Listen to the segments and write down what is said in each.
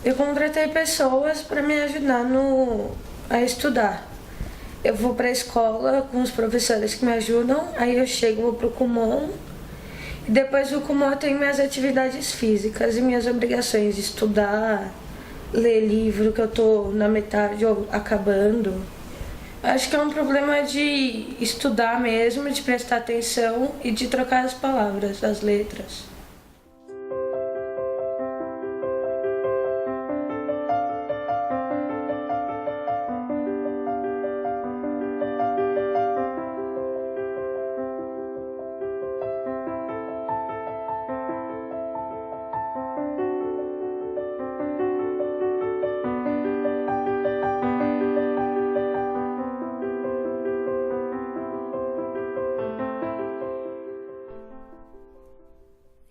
Eu contratei pessoas para me ajudar a estudar. Eu vou para a escola com os professores que me ajudam, aí eu chego, vou para o Kumon, e depois do Kumon eu tenho minhas atividades físicas e minhas obrigações de estudar, ler livro que eu tô na metade ou acabando. Acho que é um problema de estudar mesmo, de prestar atenção e de trocar as palavras, as letras.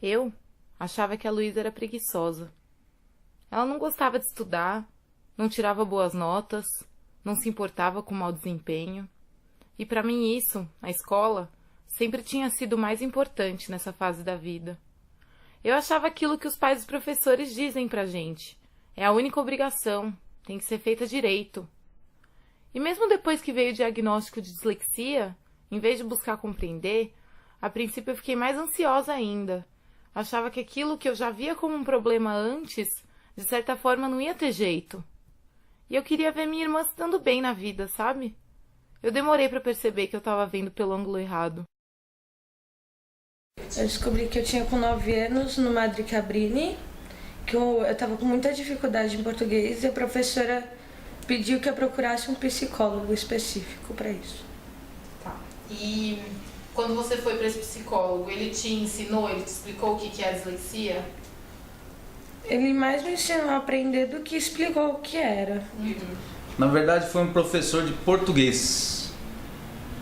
Eu achava que a Luísa era preguiçosa. Ela não gostava de estudar, não tirava boas notas, não se importava com o mau desempenho. E para mim isso, a escola, sempre tinha sido o mais importante nessa fase da vida. Eu achava aquilo que os pais e os professores dizem pra gente. É a única obrigação, tem que ser feita direito. E mesmo depois que veio o diagnóstico de dislexia, em vez de buscar compreender, a princípio eu fiquei mais ansiosa ainda. Achava que aquilo que eu já via como um problema antes, de certa forma não ia ter jeito. E eu queria ver minha irmã se dando bem na vida, sabe? Eu demorei para perceber que eu estava vendo pelo ângulo errado. Eu descobri que eu tinha com 9 anos no Madre Cabrini, que eu estava com muita dificuldade em português e a professora pediu que eu procurasse um psicólogo específico para isso. Tá. E quando você foi para esse psicólogo, ele te ensinou, ele te explicou o que é a dislexia? Ele mais me ensinou a aprender do que explicou o que era. Na verdade foi um professor de português,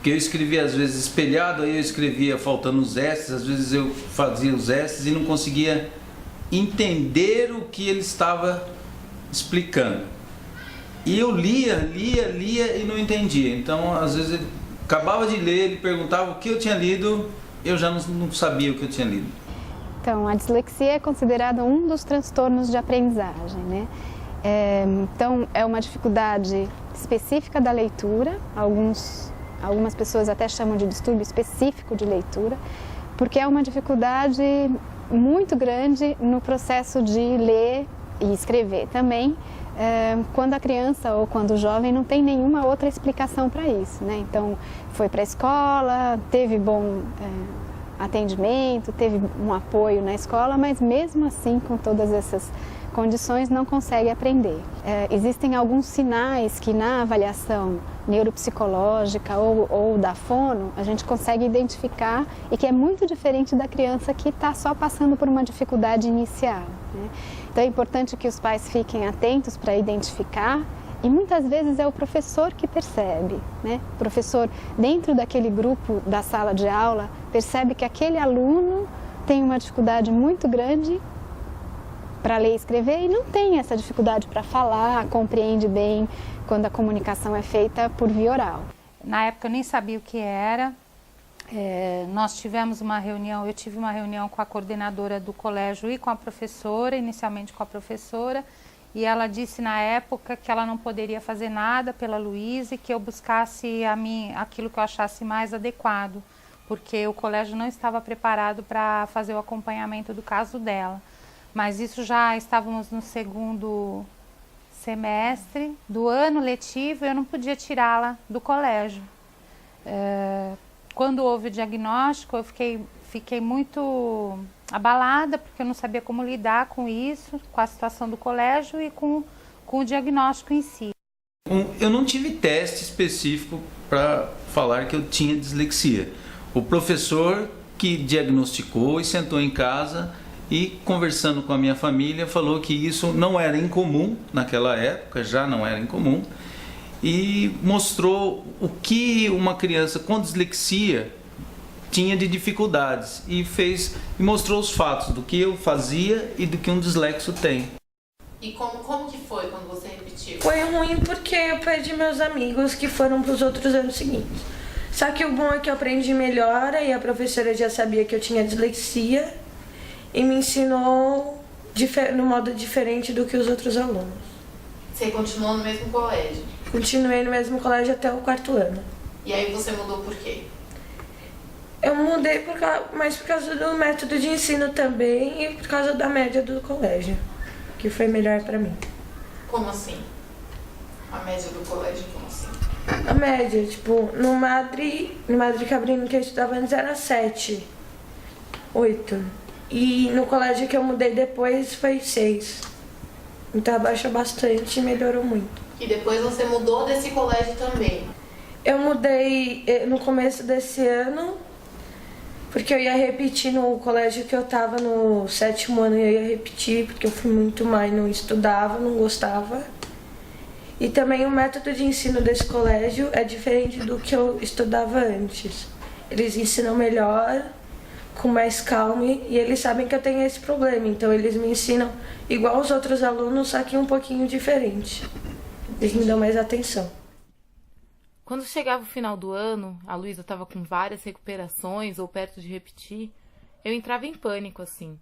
que eu escrevia às vezes espelhado, aí eu escrevia faltando os S's, às vezes eu fazia os S's e não conseguia entender o que ele estava explicando. E eu lia e não entendia. Então às vezes ele acabava de ler, ele perguntava o que eu tinha lido, eu já não sabia o que eu tinha lido. Então, a dislexia é considerada um dos transtornos de aprendizagem, né? Então, é uma dificuldade específica da leitura, algumas pessoas até chamam de distúrbio específico de leitura, porque é uma dificuldade muito grande no processo de ler e escrever também, quando a criança ou quando o jovem não tem nenhuma outra explicação para isso, né? Então, foi para a escola, teve bom atendimento, teve um apoio na escola, mas mesmo assim, com todas essas condições, não consegue aprender. Existem alguns sinais que na avaliação neuropsicológica ou da fono, a gente consegue identificar e que é muito diferente da criança que está só passando por uma dificuldade inicial, né? Então é importante que os pais fiquem atentos para identificar e muitas vezes é o professor que percebe, né? O professor, dentro daquele grupo da sala de aula, percebe que aquele aluno tem uma dificuldade muito grande para ler e escrever e não tem essa dificuldade para falar, compreende bem quando a comunicação é feita por via oral. Na época eu nem sabia o que era. Nós tivemos uma reunião, eu tive uma reunião com a coordenadora do colégio e com a professora, inicialmente com a professora, e ela disse na época que ela não poderia fazer nada pela Luísa e que eu buscasse aquilo que eu achasse mais adequado, porque o colégio não estava preparado para fazer o acompanhamento do caso dela. Mas isso já estávamos no segundo semestre do ano letivo e eu não podia tirá-la do colégio. Quando houve o diagnóstico, eu fiquei muito abalada, porque eu não sabia como lidar com isso, com a situação do colégio e com o diagnóstico em si. Eu não tive teste específico para falar que eu tinha dislexia. O professor que diagnosticou e sentou em casa e, conversando com a minha família, falou que isso não era incomum naquela época, já não era incomum, e mostrou o que uma criança com dislexia tinha de dificuldades e mostrou os fatos do que eu fazia e do que um dislexo tem. E como que foi quando você repetiu? Foi ruim porque eu perdi meus amigos que foram para os outros anos seguintes. Só que o bom é que eu aprendi melhor e a professora já sabia que eu tinha dislexia e me ensinou no modo diferente do que os outros alunos. Você continuou no mesmo colégio? Continuei no mesmo colégio até o 4º ano. E aí você mudou por quê? Eu mudei mais por causa do método de ensino também e por causa da média do colégio, que foi melhor pra mim. Como assim? A média do colégio, como assim? A média, tipo, no Madre Cabrino que eu estudava antes era 7, 8. E no colégio que eu mudei depois foi 6. Então abaixou bastante e melhorou muito. E depois você mudou desse colégio também? Eu mudei no começo desse ano, porque eu ia repetir no colégio que eu tava no 7º ano, eu ia repetir, porque eu fui muito mal, não estudava, não gostava. E também o método de ensino desse colégio é diferente do que eu estudava antes. Eles ensinam melhor, com mais calma, e eles sabem que eu tenho esse problema, então eles me ensinam igual os outros alunos, só que um pouquinho diferente. Eles me dão mais atenção. Quando chegava o final do ano, a Luísa estava com várias recuperações ou perto de repetir, eu entrava em pânico, assim.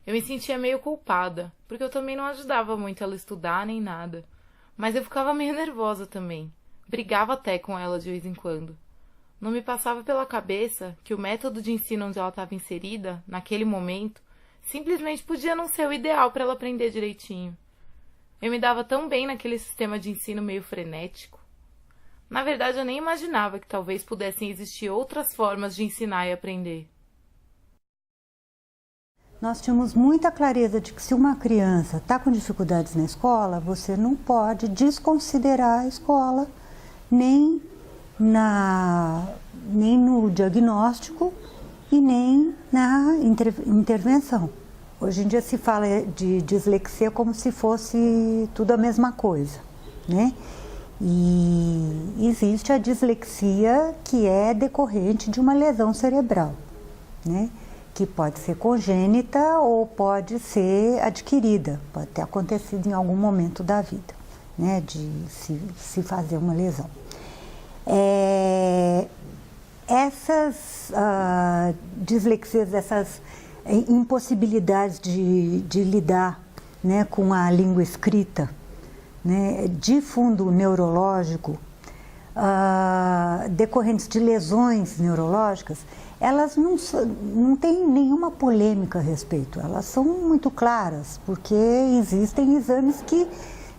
Eu me sentia meio culpada, porque eu também não ajudava muito ela a estudar nem nada. Mas eu ficava meio nervosa também. Brigava até com ela de vez em quando. Não me passava pela cabeça que o método de ensino onde ela estava inserida, naquele momento, simplesmente podia não ser o ideal para ela aprender direitinho. Eu me dava tão bem naquele sistema de ensino meio frenético. Na verdade, eu nem imaginava que talvez pudessem existir outras formas de ensinar e aprender. Nós tínhamos muita clareza de que se uma criança está com dificuldades na escola, você não pode desconsiderar a escola, nem no diagnóstico e nem na intervenção. Hoje em dia se fala de dislexia como se fosse tudo a mesma coisa, né? E existe a dislexia que é decorrente de uma lesão cerebral, né? Que pode ser congênita ou pode ser adquirida, pode ter acontecido em algum momento da vida, né? De se fazer uma lesão. Essas dislexias, essas impossibilidades de lidar, né, com a língua escrita, né, de fundo neurológico, decorrentes de lesões neurológicas, elas não têm nenhuma polêmica a respeito, elas são muito claras, porque existem exames que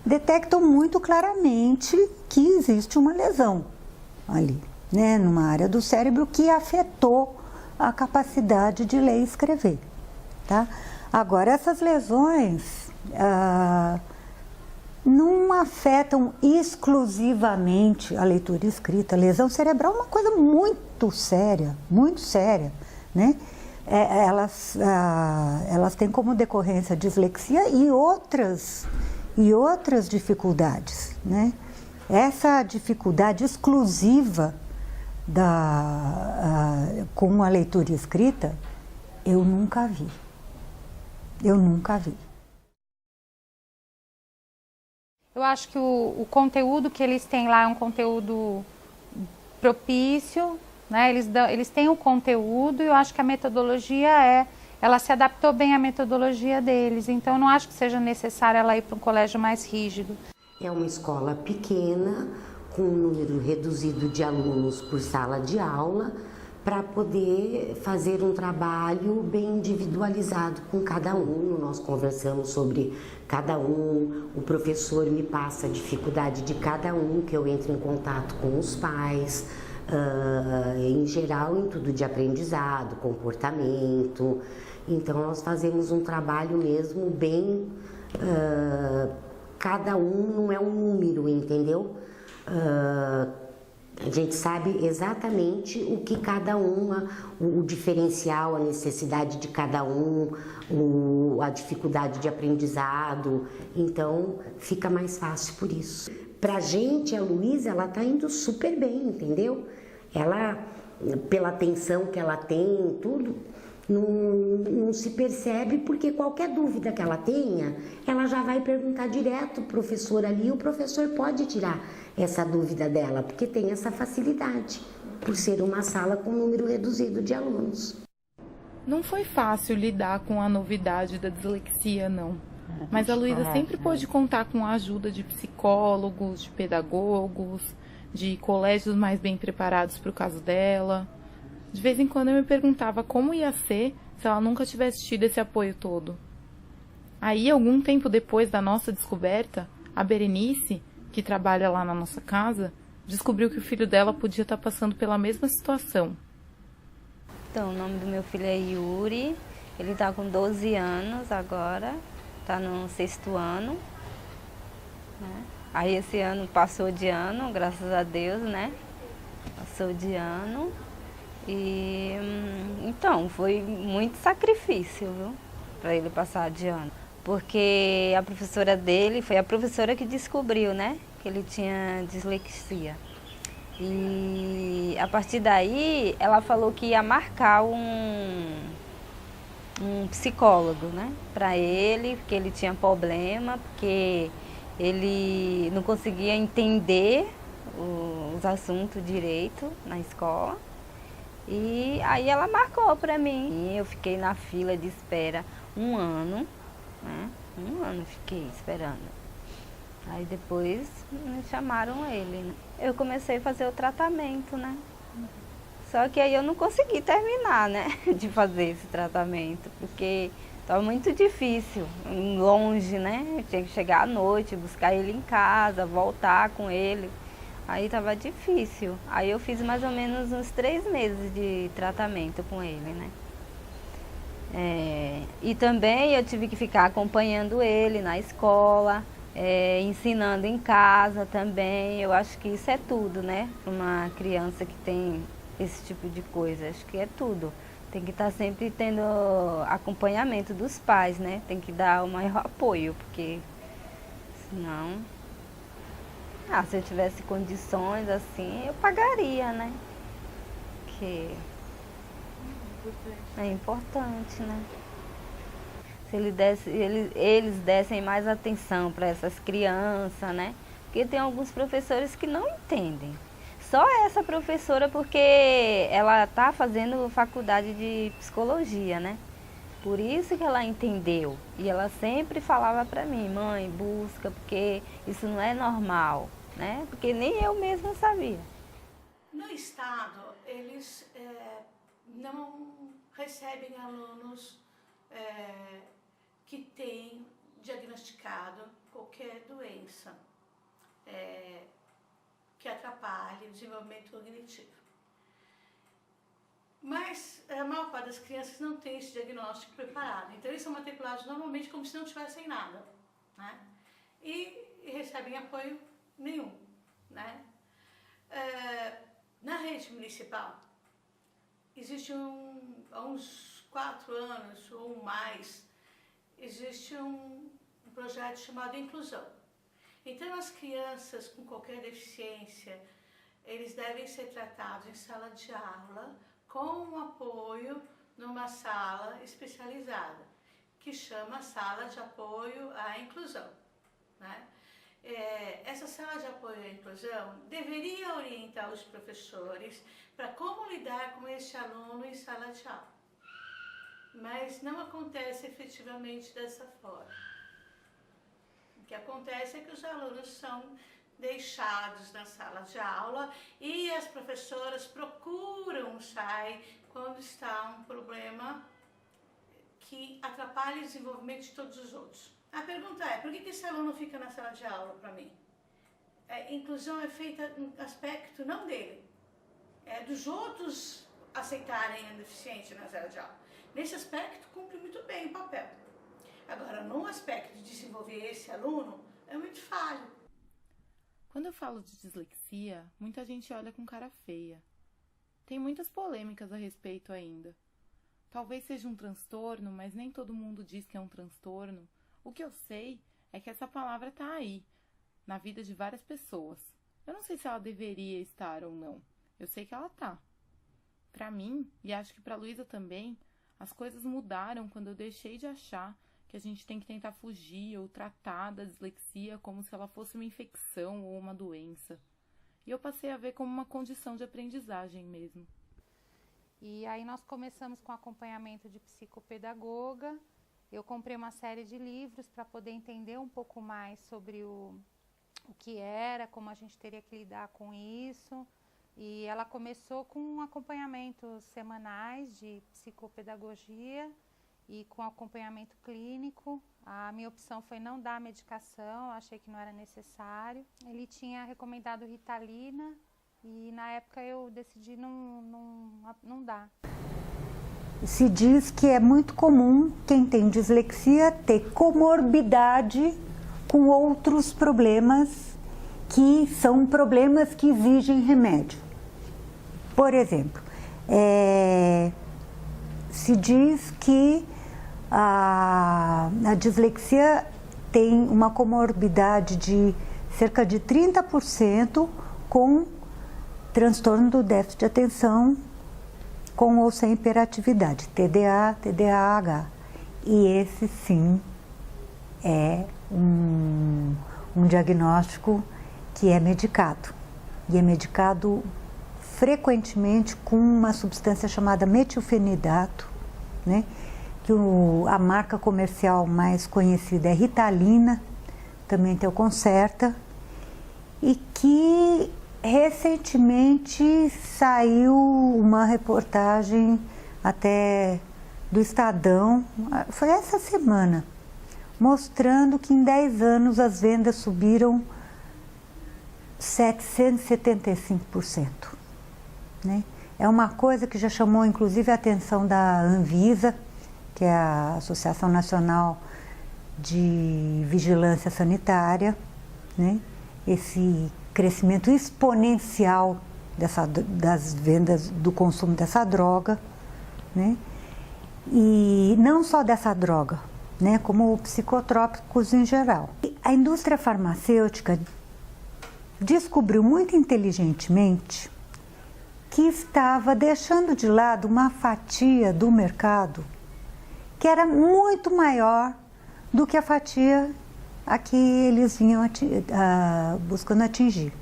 detectam muito claramente que existe uma lesão ali, né, numa área do cérebro que afetou a capacidade de ler e escrever, tá? Agora, essas lesões não afetam exclusivamente a leitura e escrita. A lesão cerebral é uma coisa muito séria, né? Elas têm como decorrência dislexia e outras dificuldades, né? Essa dificuldade exclusiva com a leitura e escrita, eu nunca vi. Eu acho que o conteúdo que eles têm lá é um conteúdo propício, né? Eles têm o conteúdo e eu acho que a metodologia ela se adaptou bem à metodologia deles, então eu não acho que seja necessário ela ir para um colégio mais rígido. É uma escola pequena, com um número reduzido de alunos por sala de aula, para poder fazer um trabalho bem individualizado com cada um. Nós conversamos sobre cada um, o professor me passa a dificuldade de cada um, que eu entro em contato com os pais, em geral em tudo de aprendizado, comportamento. Então nós fazemos um trabalho mesmo bem... cada um não é um número, entendeu? A gente sabe exatamente o que cada uma, o diferencial, a necessidade de cada um, a dificuldade de aprendizado, então fica mais fácil por isso. Pra gente, a Luísa, ela tá indo super bem, entendeu? Ela, pela atenção que ela tem, tudo, não se percebe, porque qualquer dúvida que ela tenha, ela já vai perguntar direto pro professor ali, e o professor pode tirar essa dúvida dela, porque tem essa facilidade, por ser uma sala com número reduzido de alunos. Não foi fácil lidar com a novidade da dislexia, não. Mas a Luísa sempre pôde contar com a ajuda de psicólogos, de pedagogos, de colégios mais bem preparados para o caso dela. De vez em quando eu me perguntava como ia ser se ela nunca tivesse tido esse apoio todo. Aí, algum tempo depois da nossa descoberta, a Berenice, que trabalha lá na nossa casa, descobriu que o filho dela podia estar passando pela mesma situação. Então, o nome do meu filho é Yuri, ele está com 12 anos agora, está no 6º ano, né? Aí esse ano passou de ano, graças a Deus, né? Passou de ano e então foi muito sacrifício, viu? Para ele passar de ano. Porque a professora dele, foi a professora que descobriu, né? Que ele tinha dislexia. E a partir daí, ela falou que ia marcar um psicólogo, né, para ele, porque ele tinha problema, porque ele não conseguia entender os assuntos direito na escola. E aí ela marcou para mim. E eu fiquei na fila de espera 1 ano, né? 1 ano fiquei esperando. Aí depois me chamaram ele, né? Eu comecei a fazer o tratamento, né? Só que aí eu não consegui terminar, né? De fazer esse tratamento, porque estava muito difícil, longe, né? Eu tinha que chegar à noite, buscar ele em casa, voltar com ele. Aí estava difícil. Aí eu fiz mais ou menos uns 3 meses de tratamento com ele, né? E também eu tive que ficar acompanhando ele na escola, ensinando em casa também. Eu acho que isso é tudo, né? Para uma criança que tem esse tipo de coisa, acho que é tudo. Tem que estar sempre tendo acompanhamento dos pais, né? Tem que dar o maior apoio, porque senão... se eu tivesse condições assim, eu pagaria, né? Porque é importante, né? Se eles dessem mais atenção para essas crianças, né? Porque tem alguns professores que não entendem. Só essa professora, porque ela está fazendo faculdade de psicologia, né? Por isso que ela entendeu. E ela sempre falava para mim, mãe, busca, porque isso não é normal, né? Porque nem eu mesma sabia. No estado, eles não recebem alunos que têm diagnosticado qualquer doença que atrapalhe o desenvolvimento cognitivo. Mas a maior parte das crianças não tem esse diagnóstico preparado, então eles são matriculados normalmente como se não tivessem nada, né? E recebem apoio nenhum, né? Na rede municipal, existe há uns 4 anos ou mais, existe um projeto chamado Inclusão. Então, as crianças com qualquer deficiência, eles devem ser tratados em sala de aula com um apoio numa sala especializada, que chama Sala de Apoio à Inclusão, né? Essa sala de apoio à inclusão deveria orientar os professores para como lidar com esse aluno em sala de aula, mas não acontece efetivamente dessa forma. O que acontece é que os alunos são deixados na sala de aula e as professoras procuram o SAI quando está um problema que atrapalha o desenvolvimento de todos os outros. A pergunta é, por que esse aluno fica na sala de aula para mim? Inclusão é feita no aspecto não dele, é dos outros aceitarem a deficiente na sala de aula. Nesse aspecto, cumpre muito bem o papel. Agora, no aspecto de desenvolver esse aluno, é muito falho. Quando eu falo de dislexia, muita gente olha com cara feia. Tem muitas polêmicas a respeito ainda. Talvez seja um transtorno, mas nem todo mundo diz que é um transtorno. O que eu sei é que essa palavra está aí, na vida de várias pessoas. Eu não sei se ela deveria estar ou não. Eu sei que ela está. Para mim, e acho que para a Luísa também, as coisas mudaram quando eu deixei de achar que a gente tem que tentar fugir ou tratar da dislexia como se ela fosse uma infecção ou uma doença. E eu passei a ver como uma condição de aprendizagem mesmo. E aí nós começamos com acompanhamento de psicopedagoga. Eu comprei uma série de livros para poder entender um pouco mais sobre o que era, como a gente teria que lidar com isso. E ela começou com acompanhamentos semanais de psicopedagogia e com acompanhamento clínico. A minha opção foi não dar medicação, achei que não era necessário. Ele tinha recomendado Ritalina e na época eu decidi não dar. Se diz que é muito comum quem tem dislexia ter comorbidade com outros problemas que são problemas que exigem remédio. Por exemplo, se diz que a dislexia tem uma comorbidade de cerca de 30% com transtorno do déficit de atenção com ou sem hiperatividade, TDA, TDAH. E esse sim é um diagnóstico que é medicado. E é medicado frequentemente com uma substância chamada metilfenidato, né? Que a marca comercial mais conhecida é Ritalina, também tem o Concerta, e que recentemente saiu uma reportagem até do Estadão, foi essa semana, mostrando que em 10 anos as vendas subiram 775%. Né? É uma coisa que já chamou inclusive a atenção da Anvisa, que é a Associação Nacional de Vigilância Sanitária, né? Esse crescimento exponencial das vendas do consumo dessa droga, né? E não só dessa droga, né? Como psicotrópicos em geral. A indústria farmacêutica descobriu muito inteligentemente que estava deixando de lado uma fatia do mercado que era muito maior do que a fatia a que eles vinham buscando atingir.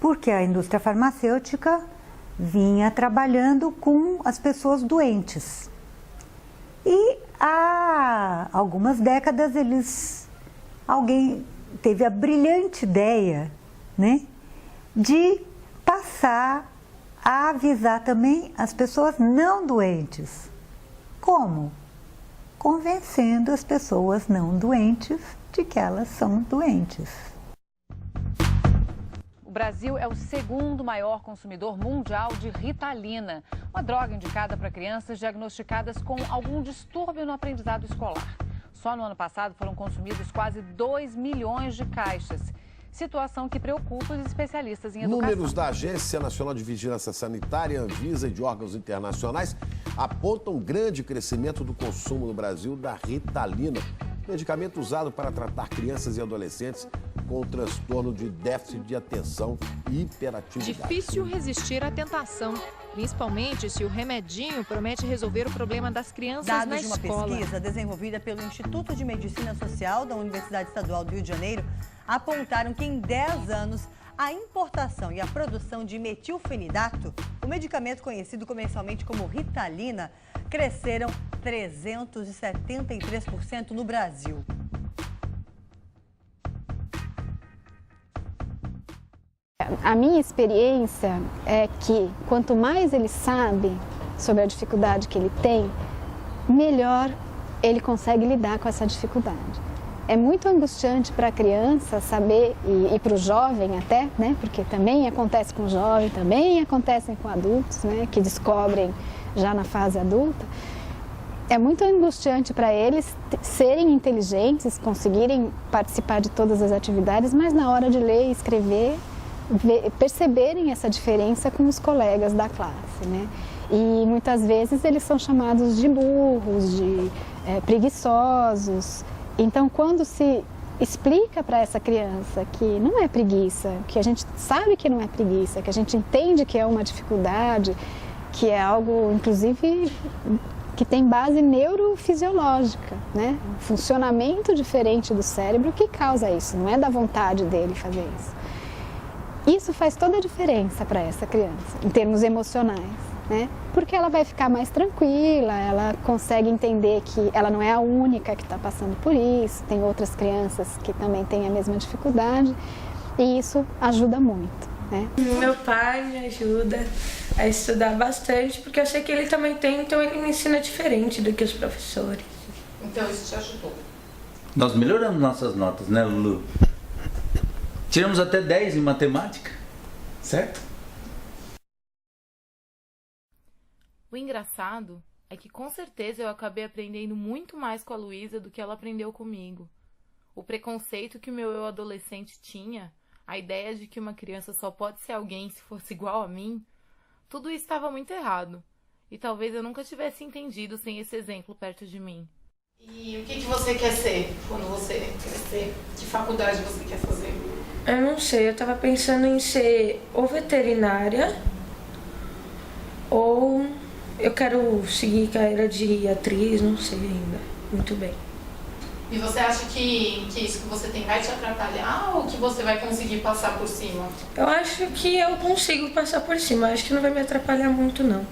Porque a indústria farmacêutica vinha trabalhando com as pessoas doentes. E há algumas décadas alguém teve a brilhante ideia, né, de passar a avisar também as pessoas não doentes. Como? Convencendo as pessoas não doentes de que elas são doentes. O Brasil é o segundo maior consumidor mundial de Ritalina, uma droga indicada para crianças diagnosticadas com algum distúrbio no aprendizado escolar. Só no ano passado foram consumidos quase 2 milhões de caixas. Situação que preocupa os especialistas em educação. Números da Agência Nacional de Vigilância Sanitária, Anvisa e de órgãos internacionais apontam grande crescimento do consumo no Brasil da Ritalina, medicamento usado para tratar crianças e adolescentes com transtorno de déficit de atenção e hiperatividade. Difícil resistir à tentação, principalmente se o remedinho promete resolver o problema das crianças na escola. Dados de uma pesquisa desenvolvida pelo Instituto de Medicina Social da Universidade Estadual do Rio de Janeiro apontaram que em 10 anos a importação e a produção de metilfenidato, o medicamento conhecido comercialmente como Ritalina, cresceram 373% no Brasil. A minha experiência é que quanto mais ele sabe sobre a dificuldade que ele tem, melhor ele consegue lidar com essa dificuldade. É muito angustiante para a criança saber, e para o jovem até, né? Porque também acontece com o jovem, também acontecem com adultos, né? Que descobrem já na fase adulta. É muito angustiante para eles serem inteligentes, conseguirem participar de todas as atividades, mas na hora de ler e escrever, perceberem essa diferença com os colegas da classe, né? E muitas vezes eles são chamados de burros, de preguiçosos. Então, quando se explica para essa criança que não é preguiça, que a gente sabe que não é preguiça, que a gente entende que é uma dificuldade, que é algo, inclusive, que tem base neurofisiológica, né? Um funcionamento diferente do cérebro que causa isso, não é da vontade dele fazer isso. Isso faz toda a diferença para essa criança, em termos emocionais. né? Porque ela vai ficar mais tranquila, ela consegue entender que ela não é a única que está passando por isso, tem outras crianças que também têm a mesma dificuldade e isso ajuda muito, né? Meu pai me ajuda a estudar bastante, porque eu sei que ele também tem, então ele me ensina diferente do que os professores. Então isso te ajudou? Nós melhoramos nossas notas, né, Lulu? Tiramos até 10 em matemática, certo? O engraçado é que com certeza eu acabei aprendendo muito mais com a Luísa do que ela aprendeu comigo. O preconceito que o meu eu adolescente tinha, a ideia de que uma criança só pode ser alguém se fosse igual a mim, tudo isso estava muito errado. E talvez eu nunca tivesse entendido sem esse exemplo perto de mim. E o que você quer ser quando você crescer? Que faculdade você quer fazer? Eu não sei, eu tava pensando em ser ou veterinária ou eu quero seguir carreira de atriz, não sei ainda muito bem. E você acha que isso que você tem vai te atrapalhar ou que você vai conseguir passar por cima? Eu acho que eu consigo passar por cima, acho que não vai me atrapalhar muito não.